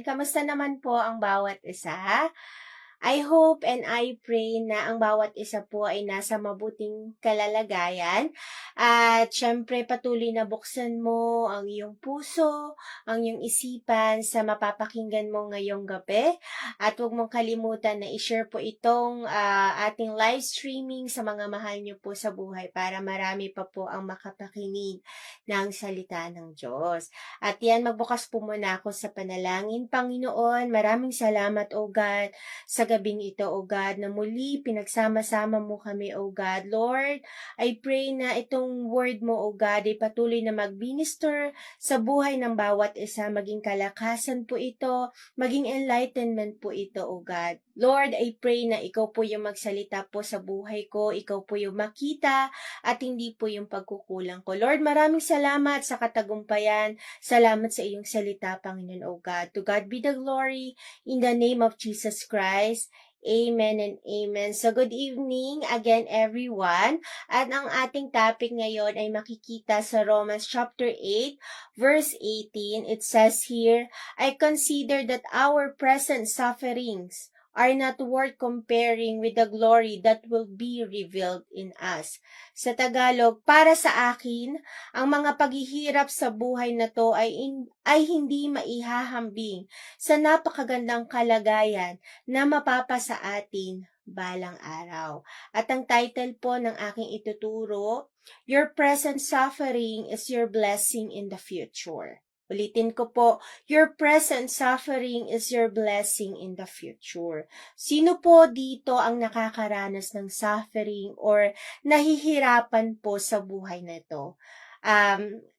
Kamusta naman po ang bawat isa? I hope and I pray na ang bawat isa po ay nasa mabuting kalalagayan at syempre patuloy na buksan mo ang iyong puso, ang iyong isipan sa mapapakinggan mo ngayong gabi at huwag mong kalimutan na i-share po itong ating live streaming sa mga mahal niyo po sa buhay para marami pa po ang makapakinig ng salita ng Diyos. At yan, magbukas po muna ako sa panalangin. Panginoon, maraming salamat o God sa gabing ito, O God, na muli pinagsama-sama mo kami, O God. Lord, I pray na itong word mo, O God, ay patuloy na mag-minister sa buhay ng bawat isa, maging kalakasan po ito, maging enlightenment po ito, O God. Lord, I pray na ikaw po yung magsalita po sa buhay ko, ikaw po yung makita at hindi po yung pagkukulang ko. Lord, maraming salamat sa katagumpayan. Salamat sa iyong salita, Panginoon, O God. To God be the glory. In the name of Jesus Christ, amen and amen. So good evening again everyone. At ang ating topic ngayon ay makikita sa Romans chapter 8 verse 18. It says here, I consider that our present sufferings are not worth comparing with the glory that will be revealed in us. Sa Tagalog, para sa akin, ang mga paghihirap sa buhay na to ay hindi maihahambing sa napakagandang kalagayan na mapapasa atin balang araw. At ang title po ng aking ituturo, Your present suffering is your blessing in the future. Ulitin ko po, your present suffering is your blessing in the future. Sino po dito ang nakakaranas ng suffering or nahihirapan po sa buhay na ito?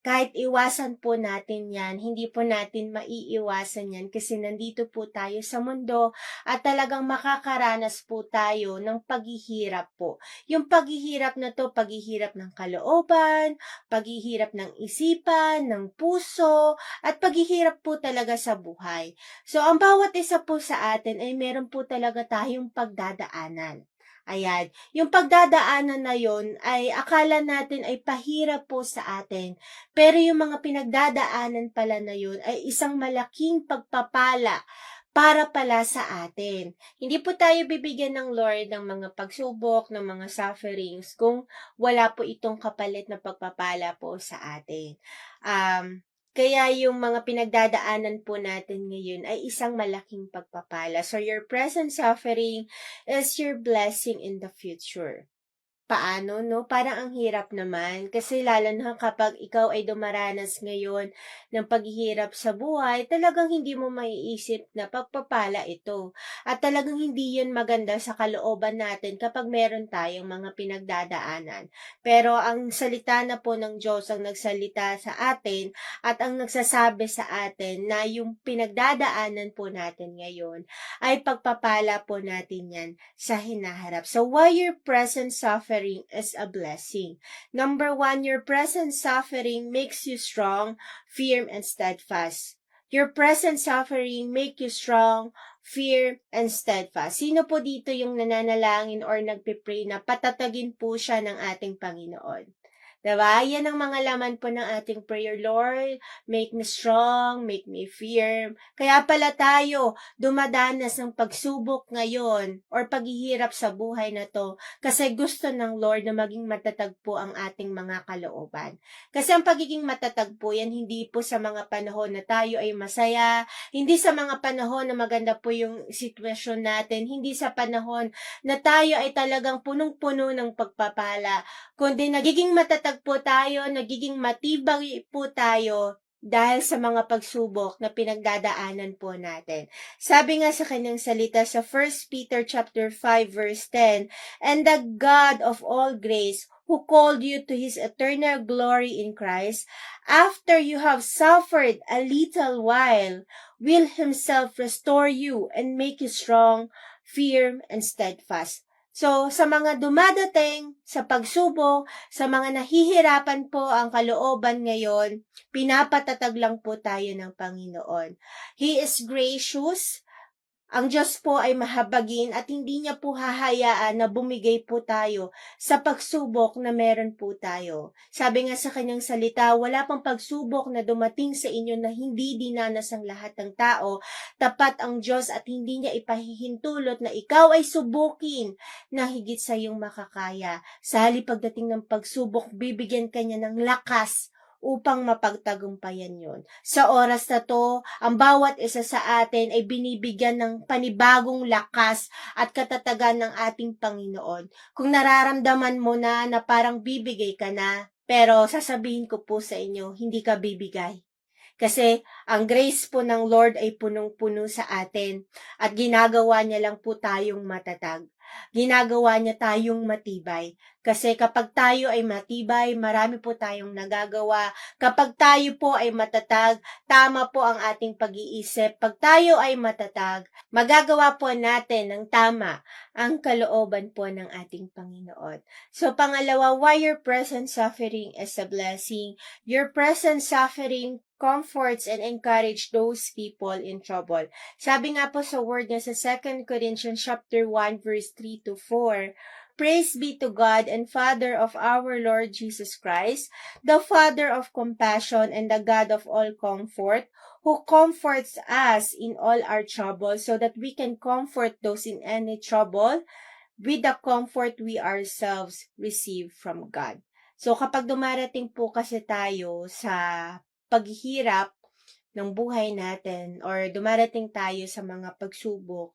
Kahit iwasan po natin yan, hindi po natin maiiwasan yan kasi nandito po tayo sa mundo at talagang makakaranas po tayo ng paghihirap po. Yung paghihirap na to, paghihirap ng kalooban, paghihirap ng isipan, ng puso, at paghihirap po talaga sa buhay. So, ang bawat isa po sa atin ay meron po talaga tayong pagdadaanan. Ayan, yung pagdadaanan na yon ay akala natin ay pahirap po sa atin. Pero yung mga pinagdadaanan pala na yun ay isang malaking pagpapala para pala sa atin. Hindi po tayo bibigyan ng Lord ng mga pagsubok, ng mga sufferings kung wala po itong kapalit na pagpapala po sa atin. Kaya yung mga pinagdadaanan po natin ngayon ay isang malaking pagpapala. So your present suffering is your blessing in the future. Paano, no? Parang ang hirap naman. Kasi lalo na kapag ikaw ay dumaranas ngayon ng paghihirap sa buhay, talagang hindi mo maiisip na pagpapala ito. At talagang hindi yun maganda sa kalooban natin kapag meron tayong mga pinagdadaanan. Pero ang salita na po ng Diyos ang nagsalita sa atin at ang nagsasabi sa atin na yung pinagdadaanan po natin ngayon ay pagpapala po natin yan sa hinaharap. So, why your present suffering is a blessing? Number 1, your present suffering makes you strong, firm, and steadfast. Your present suffering make you strong, firm, and steadfast. Sino po dito yung nananalangin or nagpipray na patatagin po siya ng ating Panginoon? Diba? Yan ang mga laman po ng ating prayer. Lord, make me strong, make me firm. Kaya pala tayo dumadanas ng pagsubok ngayon or paghihirap sa buhay na to kasi gusto ng Lord na maging matatag po ang ating mga kalooban. Kasi ang pagiging matatag po yan hindi po sa mga panahon na tayo ay masaya, hindi sa mga panahon na maganda po yung sitwasyon natin, hindi sa panahon na tayo ay talagang punong-puno ng pagpapala, kundi nagiging matatag po tayo, nagiging matibay po tayo dahil sa mga pagsubok na pinagdadaanan po natin. Sabi nga sa kanyang salita sa 1 Peter chapter 5 verse 10, and the God of all grace, who called you to His eternal glory in Christ, after you have suffered a little while, will Himself restore you and make you strong, firm, and steadfast. So, sa mga dumadating sa pagsubok, sa mga nahihirapan po ang kalooban ngayon, pinapatatag lang po tayo ng Panginoon. He is gracious, Ang Diyos po ay mahabagin at hindi niya po hahayaan na bumigay po tayo sa pagsubok na meron po tayo. Sabi nga sa kanyang salita, wala pang pagsubok na dumating sa inyo na hindi dinanas ang lahat ng tao. Tapat ang Diyos at hindi niya ipahihintulot na ikaw ay subukin na higit sa iyong makakaya. Sa halip pagdating ng pagsubok, bibigyan kanya ng lakas upang mapagtagumpayan yon. Sa oras na to, ang bawat isa sa atin ay binibigyan ng panibagong lakas at katatagan ng ating Panginoon. Kung nararamdaman mo na parang bibigay ka na, pero sasabihin ko po sa inyo, hindi ka bibigay. Kasi ang grace po ng Lord ay punong-puno sa atin at ginagawa niya lang po tayong matatag. Ginagawa niya tayong matibay. Kasi kapag tayo ay matibay, marami po tayong nagagawa. Kapag tayo po ay matatag, tama po ang ating pag-iisip. Pag tayo ay matatag, magagawa po natin ng tama ang kalooban po ng ating Panginoon. So pangalawa, why your present suffering is a blessing. Your present suffering comforts and encourage those people in trouble. Sabi nga po sa word niya sa 2 Corinthians chapter 1 verse 3 to 4, Praise be to God and Father of our Lord Jesus Christ, the Father of compassion and the God of all comfort, who comforts us in all our trouble so that we can comfort those in any trouble with the comfort we ourselves receive from God. So kapag dumarating po kasi tayo sa paghihirap ng buhay natin or dumarating tayo sa mga pagsubok,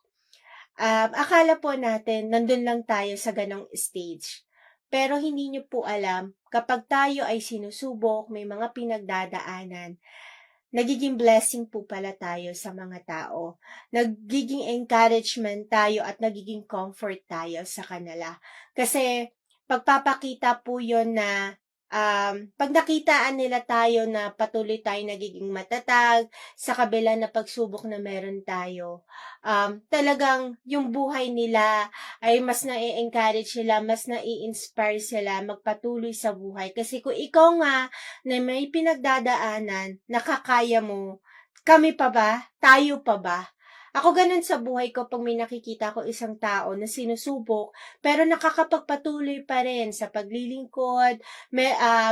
akala po natin nandun lang tayo sa ganong stage. Pero hindi nyo po alam, kapag tayo ay sinusubok, may mga pinagdadaanan, nagiging blessing po pala tayo sa mga tao. Nagiging encouragement tayo at nagiging comfort tayo sa kanila. Kasi pagpapakita po yon na pag nakitaan nila tayo na patuloy tayo nagiging matatag sa kabila na pagsubok na meron tayo, talagang yung buhay nila ay mas na-encourage sila, mas na-inspire sila magpatuloy sa buhay. Kasi kung ikaw nga na may pinagdadaanan, nakakaya mo, kami pa ba? Tayo pa ba? Ako ganun sa buhay ko pag may nakikita ko isang tao na sinusubok pero nakakapagpatuloy pa rin sa paglilingkod,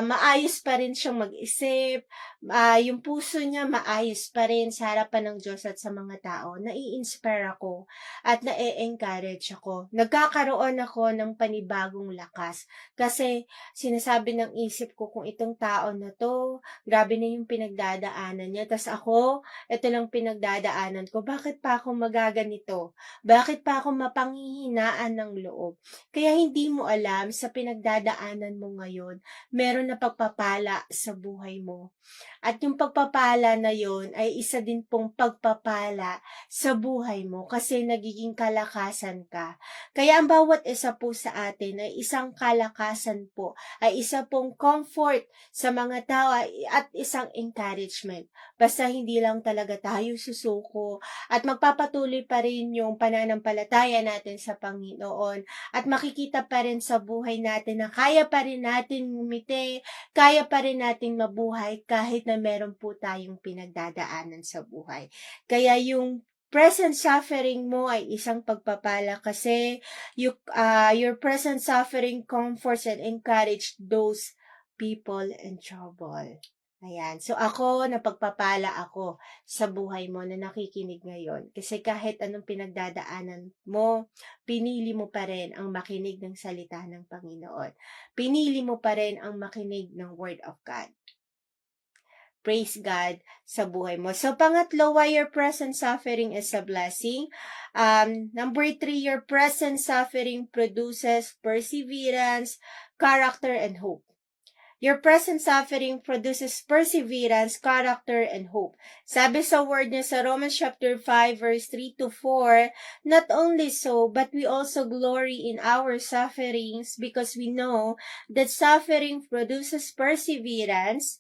maayos pa rin siyang mag-isip, yung puso niya maayos pa rin sa harapan ng Diyos at sa mga tao. Nai-inspire ako at na-encourage ako. Nagkakaroon ako ng panibagong lakas kasi sinasabi ng isip ko kung itong tao na to, grabe na yung pinagdadaanan niya. Tas ako, ito lang pinagdadaanan ko. Bakit pa ako magaganito? Bakit pa ako mapanghihinaan ng loob? Kaya hindi mo alam sa pinagdadaanan mo ngayon, meron na pagpapala sa buhay mo. At yung pagpapala na yon ay isa din pong pagpapala sa buhay mo kasi nagiging kalakasan ka. Kaya ang bawat isa po sa atin ay isang kalakasan po, ay isa pong comfort sa mga tao at isang encouragement. Basta hindi lang talaga tayo susuko at magpapatuloy pa rin yung pananampalataya natin sa Panginoon at makikita pa rin sa buhay natin na kaya pa rin natin ngumiti, kaya pa rin natin mabuhay kahit na meron po tayong pinagdadaanan sa buhay. Kaya yung present suffering mo ay isang pagpapala kasi your present suffering comforts and encourage those people in trouble. Ayan. So ako, napagpapala ako sa buhay mo na nakikinig ngayon. Kasi kahit anong pinagdadaanan mo, pinili mo pa rin ang makinig ng salita ng Panginoon. Pinili mo pa rin ang makinig ng Word of God. Praise God sa buhay mo. So, pangatlo, why your present suffering is a blessing. Number 3, your present suffering produces perseverance, character, and hope. Your present suffering produces perseverance, character, and hope. Sabi sa word niya sa Romans chapter 5 verse 3 to 4, not only so, but we also glory in our sufferings because we know that suffering produces perseverance,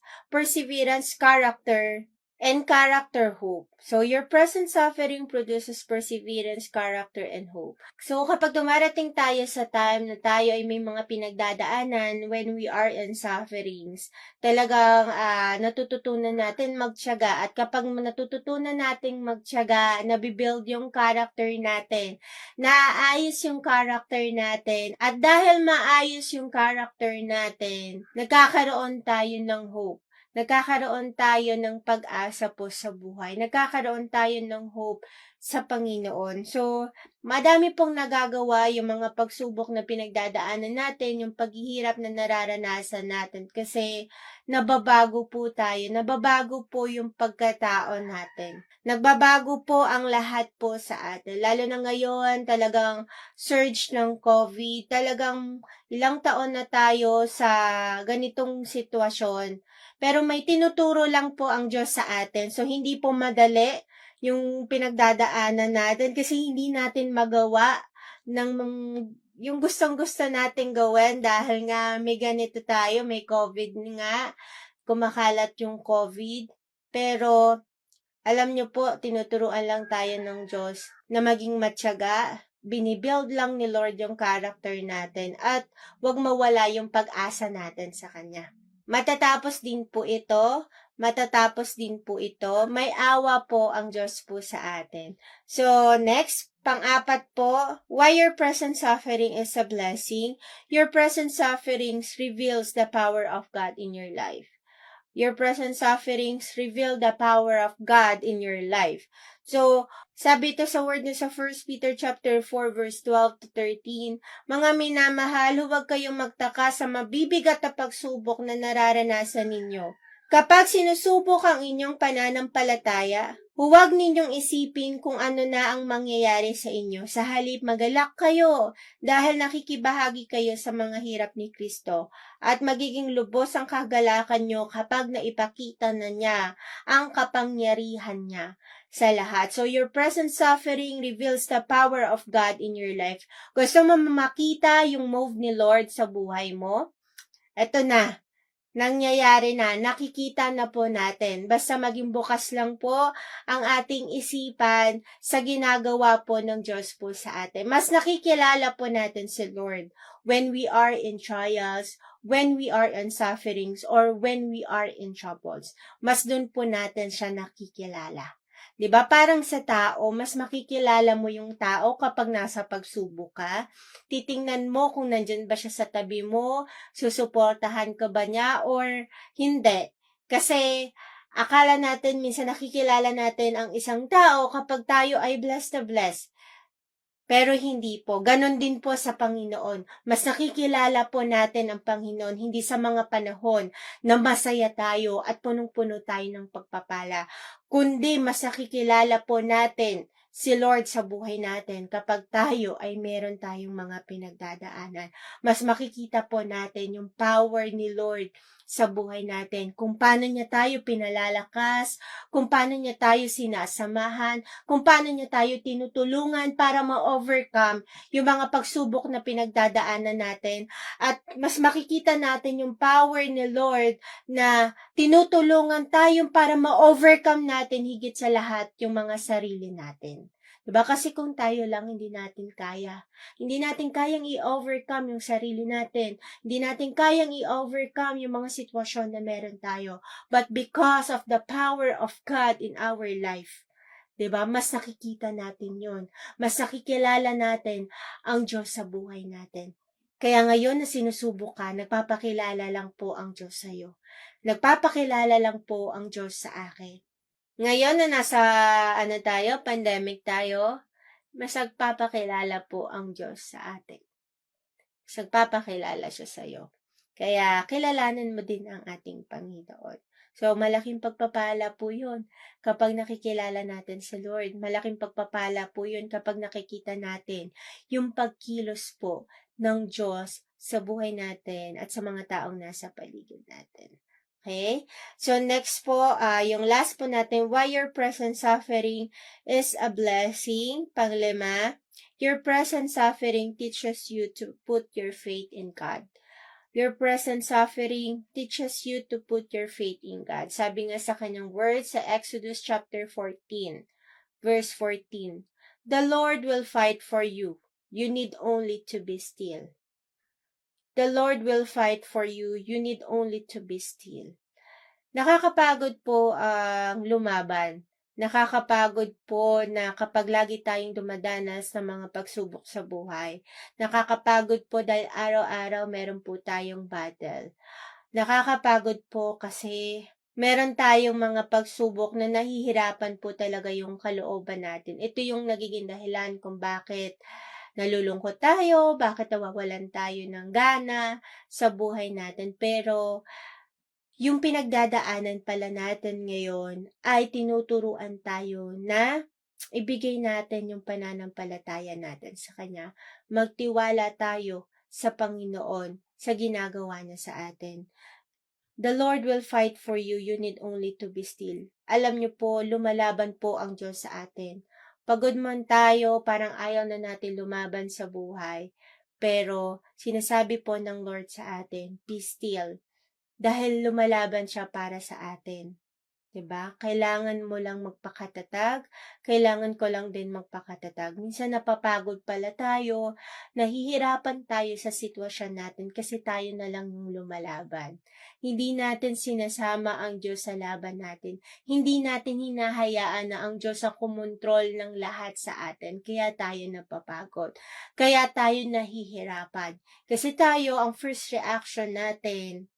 character, and character hope. So, your present suffering produces perseverance, character, and hope. So, kapag dumarating tayo sa time na tayo ay may mga pinagdadaanan when we are in sufferings, talagang natututunan natin magtiyaga. At kapag natututunan natin magtiyaga, nabibuild yung character natin, naayos yung character natin, at dahil maayos yung character natin, nagkakaroon tayo ng hope. Nagkakaroon tayo ng pag-asa po sa buhay. Nagkakaroon tayo ng hope sa Panginoon. So, madami pong nagagawa yung mga pagsubok na pinagdadaanan natin, yung paghihirap na nararanasan natin kasi nababago po tayo. Nababago po yung pagkatao natin. Nagbabago po ang lahat po sa atin. Lalo na ngayon, talagang surge ng COVID. Talagang ilang taon na tayo sa ganitong sitwasyon. Pero may tinuturo lang po ang Diyos sa atin. So, hindi po madali yung pinagdadaanan natin kasi hindi natin magawa ng yung gustong-gusto natin gawin dahil nga may ganito tayo, may COVID nga, kumakalat yung COVID. Pero, alam nyo po, tinuturuan lang tayo ng Diyos na maging matyaga. Binibuild lang ni Lord yung character natin at wag mawala yung pag-asa natin sa Kanya. Matatapos din po ito. May awa po ang Diyos po sa atin. So, next, pang-apat po, why your present suffering is a blessing. Your present sufferings reveals the power of God in your life. Your present sufferings reveal the power of God in your life. So, sabi ito sa word niya sa 1 Peter chapter 4 verse 12 to 13, mga minamahal, huwag kayong magtaka sa mabibigat na pagsubok na nararanasan ninyo. Kapag sinusubok ang inyong pananampalataya, huwag ninyong isipin kung ano na ang mangyayari sa inyo. Sa halip, magalak kayo dahil nakikibahagi kayo sa mga hirap ni Kristo at magiging lubos ang kagalakan nyo kapag naipakita na niya ang kapangyarihan niya sa lahat. So, your present suffering reveals the power of God in your life. Gusto mo makita yung move ni Lord sa buhay mo? Ito na. Nangyayari na, nakikita na po natin. Basta maging bukas lang po ang ating isipan sa ginagawa po ng Diyos po sa atin. Mas nakikilala po natin si Lord when we are in trials, when we are in sufferings, or when we are in troubles. Mas dun po natin siya nakikilala. 'Di ba? Parang sa tao, mas makikilala mo yung tao kapag nasa pagsubok ka. Titingnan mo kung nandyan ba siya sa tabi mo, susuportahan ka ba niya or hindi. Kasi akala natin, minsan nakikilala natin ang isang tao kapag tayo ay blessed na blessed. Pero hindi po. Ganon din po sa Panginoon. Mas nakikilala po natin ang Panginoon hindi sa mga panahon na masaya tayo at punong-puno tayo ng pagpapala, kundi mas nakikilala po natin si Lord sa buhay natin kapag tayo ay meron tayong mga pinagdadaanan. Mas makikita po natin yung power ni Lord sa buhay natin, kung paano niya tayo pinalalakas, kung paano niya tayo sinasamahan, kung paano niya tayo tinutulungan para ma-overcome yung mga pagsubok na pinagdadaanan natin. At mas makikita natin yung power ni Lord na tinutulungan tayo para ma-overcome natin higit sa lahat yung mga sarili natin. Diba? Kasi kung tayo lang, hindi natin kaya. Hindi natin kayang i-overcome yung sarili natin. Hindi natin kayang i-overcome yung mga sitwasyon na meron tayo. But because of the power of God in our life, diba? Mas nakikita natin yon. Mas nakikilala natin ang Diyos sa buhay natin. Kaya ngayon na sinusubok ka, nagpapakilala lang po ang Diyos sa'yo. Nagpapakilala lang po ang Diyos sa akin. Ngayon na nasa pandemic tayo, mas nagpapakilala po ang Diyos sa atin. Mas nagpapakilala siya sa'yo. Kaya kilalanin mo din ang ating Panginoon. So, malaking pagpapala po yun kapag nakikilala natin si Lord. Malaking pagpapala po yun kapag nakikita natin yung pagkilos po ng Diyos sa buhay natin at sa mga taong nasa paligid natin. Okay? So, next po, yung last po natin, why your present suffering is a blessing. Panglima, your present suffering teaches you to put your faith in God. Your present suffering teaches you to put your faith in God. Sabi nga sa kanyang words sa Exodus chapter 14, verse 14, "The Lord will fight for you. You need only to be still." The Lord will fight for you. You need only to be still. Nakakapagod po ang lumaban. Nakakapagod po na kapag lagi tayong dumadanas ng mga pagsubok sa buhay. Nakakapagod po dahil araw-araw meron po tayong battle. Nakakapagod po kasi meron tayong mga pagsubok na nahihirapan po talaga yung kalooban natin. Ito yung nagiging dahilan kung bakit nalulungkot tayo, bakit nawawalan tayo ng gana sa buhay natin. Pero yung pinagdadaanan pala natin ngayon ay tinuturuan tayo na ibigay natin yung pananampalataya natin sa Kanya. Magtiwala tayo sa Panginoon sa ginagawa niya sa atin. The Lord will fight for you. You need only to be still. Alam niyo po, lumalaban po ang Diyos sa atin. Pagod man tayo, parang ayaw na natin lumaban sa buhay. Pero sinasabi po ng Lord sa atin, be still. Dahil lumalaban siya para sa atin. 'Di ba? Kailangan mo lang magpakatatag, kailangan ko lang din magpakatatag. Minsan napapagod pala tayo, nahihirapan tayo sa sitwasyon natin kasi tayo na lang yung lumalaban. Hindi natin sinasama ang Diyos sa laban natin. Hindi natin hinahayaan na ang Diyos ang kumontrol ng lahat sa atin. Kaya tayo napapagod. Kaya tayo nahihirapan. Kasi tayo, ang first reaction natin,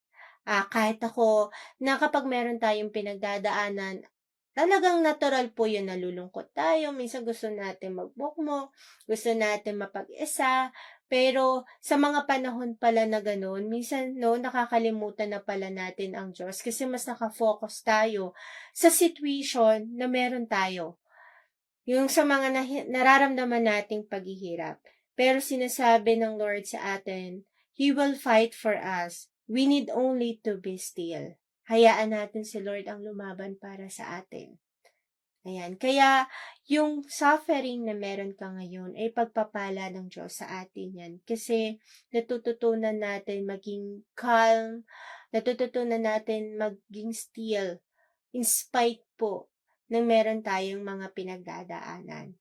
kahit ako, na kapag meron tayong pinagdadaanan, talagang natural po yun, nalulungkot tayo. Minsan gusto natin magbukmok, gusto natin mapag-isa. Pero sa mga panahon pala na ganun, minsan nakakalimutan na pala natin ang Diyos kasi mas nakafocus tayo sa situation na meron tayo. Yung sa mga nararamdaman nating paghihirap. Pero sinasabi ng Lord sa atin, He will fight for us. We need only to be still. Hayaan natin si Lord ang lumaban para sa atin. Ayan. Kaya, yung suffering na meron ka ngayon ay pagpapala ng Diyos sa atin yan. Kasi, natututunan natin maging calm, natututunan natin maging still, in spite po na meron tayong mga pinagdadaanan.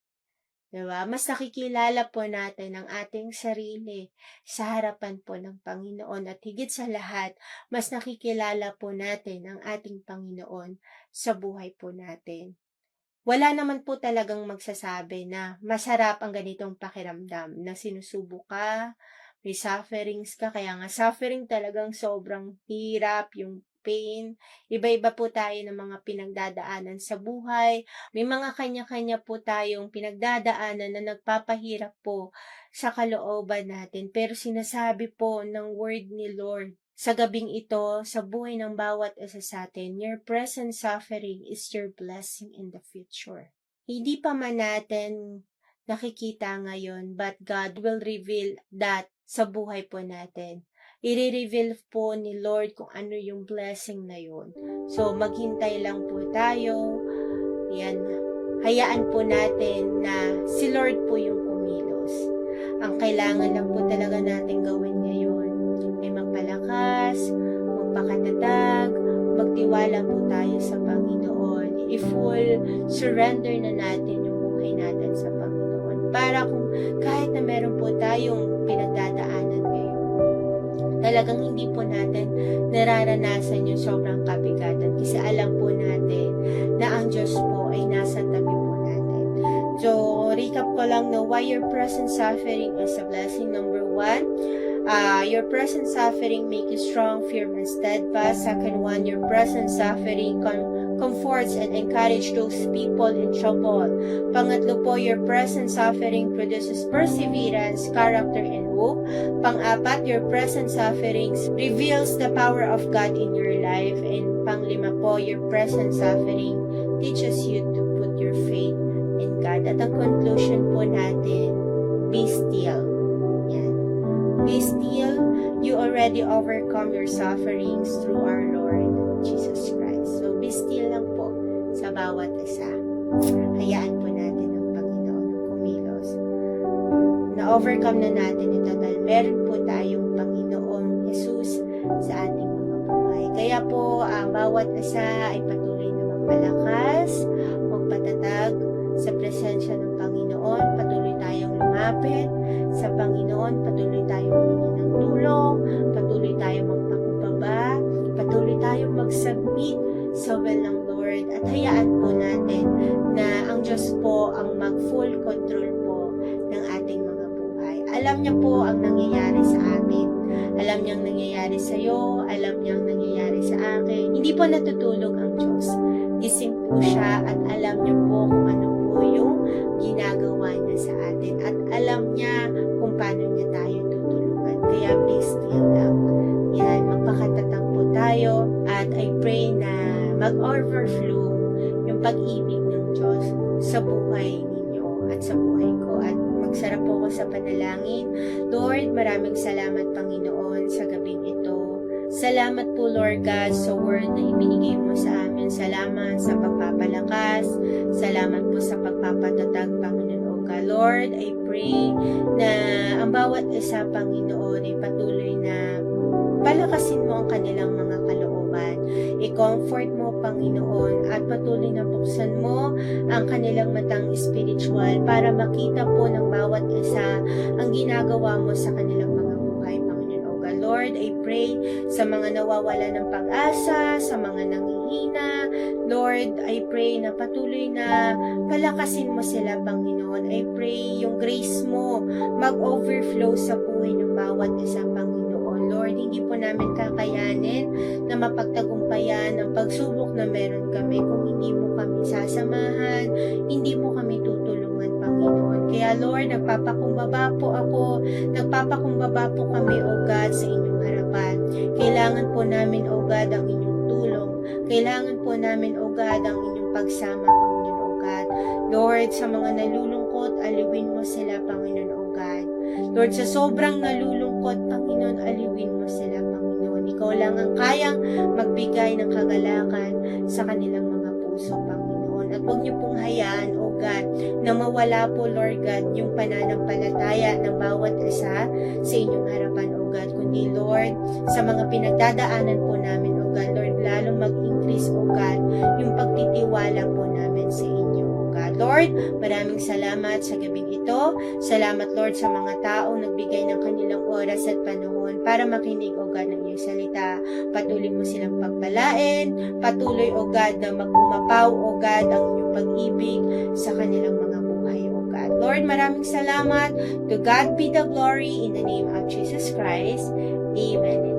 Diba? Mas nakikilala po natin ang ating sarili sa harapan po ng Panginoon at higit sa lahat, mas nakikilala po natin ang ating Panginoon sa buhay po natin. Wala naman po talagang magsasabi na masarap ang ganitong pakiramdam na sinusubok ka, may sufferings ka, kaya nga suffering talagang sobrang hirap, yung pain. Iba-iba po tayo ng mga pinagdadaanan sa buhay. May mga kanya-kanya po tayong pinagdadaanan na nagpapahirap po sa kalooban natin. Pero sinasabi po ng word ni Lord sa gabing ito, sa buhay ng bawat isa sa atin, your present suffering is your blessing in the future. Hindi pa man natin nakikita ngayon, but God will reveal that sa buhay po natin. I-reveal po ni Lord kung ano yung blessing na yun. So, maghintay lang po tayo. Yan. Hayaan po natin na si Lord po yung kumilos. Ang kailangan lang po talaga natin gawin ngayon ay magpalakas, magpakatatag, magtiwala po tayo sa Panginoon. I-full surrender na natin yung buhay natin sa Panginoon. Para kung kahit na meron po tayong pinagdadaanan ngayon, talagang hindi po natin nararanasan yung sobrang kabigatan kasi alam po natin na ang Diyos po ay nasa tabi po natin. So, recap ko lang na why your present suffering is a blessing. Number 1, your present suffering make you strong, firm, and steadfast. Second one, your present suffering comforts and encourage those people in trouble. Pangatlo po, your present suffering produces perseverance, character, and hope. Pang-apat, your present sufferings reveals the power of God in your life. And pang-lima po, your present suffering teaches you to put your faith in God. At ang conclusion po natin, be still. Yan. Be still, you already overcome your sufferings through our Lord Jesus Christ. So, be still lang po sa bawat isa. Hayaan po natin ang Panginoon ng kumilos. Na-overcome na natin ito dahil meron po tayong Panginoong Jesus po ang bawat isa ay patuloy na magpalakas, magpatatag sa presensya ng Panginoon. Patuloy tayong lumapit sa Panginoon, patuloy tayong humingi ng tulong, patuloy tayong magpakumbaba, patuloy tayong mag-submit sa will ng Lord, at hayaan po natin na ang Diyos po ang mag-full control po ng ating mga buhay. Alam niya po ang nangyayari sa atin. Alam niyang nangyayari sa iyo, alam niyang nangyayari sa akin. Hindi po natutulog ang Diyos. Gising po siya at alam niya po kung ano po yung ginagawa niya sa atin. At alam niya kung paano niya tayo tutulungan. Kaya be still lang. Yan, magpakatatag po tayo. At I pray na mag-overflow yung pag-ibig ng Diyos sa buhay ninyo at sa buhay ko. At magsarap po ako sa panalangin. Lord, maraming salamat Panginoon sa gabing ito. Salamat po Lord God sa word na ibinigay mo sa amin. Salamat sa pagpapalakas. Salamat po sa pagpapatatag Panginoon o God. Lord, I pray na ang bawat isa Panginoon ay patuloy na palakasin mo ang kanilang mga kalooban. I-comfort mo, Panginoon, at patuloy na buksan mo ang kanilang matang spiritual para makita po ng bawat isa ang ginagawa mo sa kanilang mga buhay, Panginoon. O God, Lord, I pray sa mga nawawala ng pag-asa, sa mga nanghihina. Lord, I pray na patuloy na palakasin mo sila, Panginoon. I pray yung grace mo mag-overflow sa buhay ng bawat isa, Panginoon. Lord, hindi po namin kakayanin na mapagtagumpayan ang pagsubok na meron kami kung hindi mo kami sasamahan, hindi mo kami tutulungan, Panginoon. Kaya Lord, nagpapakumbaba po kami, O God, sa inyong harapan. Kailangan po namin, O God, ang inyong tulong. Kailangan po namin, O God, ang inyong pagsama, Panginoon, O God. Lord, sa mga nalulungkot, aliwin mo sila, Panginoon, O God. Lord, sa sobrang nalulungkot, Panginoon, aliwin mo sila, Panginoon. Ikaw lang ang kayang magbigay ng kagalakan sa kanilang mga puso, Panginoon. At huwag niyo pong hayaan, O God, na mawala po, Lord God, yung pananampalataya ng bawat isa sa inyong harapan, O God. Kundi, Lord, sa mga pinagdadaanan po namin, O God, Lord, lalong mag-increase, O God, yung pagtitiwala po namin sa inyo, O God. Lord, maraming salamat sa gabing ito. Salamat, Lord, sa mga taong nagbigay ng kanilang oras at panahon para makinig, O God, ng iyong salita. Patuloy mo silang pagpalain. Patuloy, O God, na mag-umapaw, O God, ang iyong pag-ibig sa kanilang mga buhay, O God. Lord, maraming salamat. To God be the glory in the name of Jesus Christ. Amen.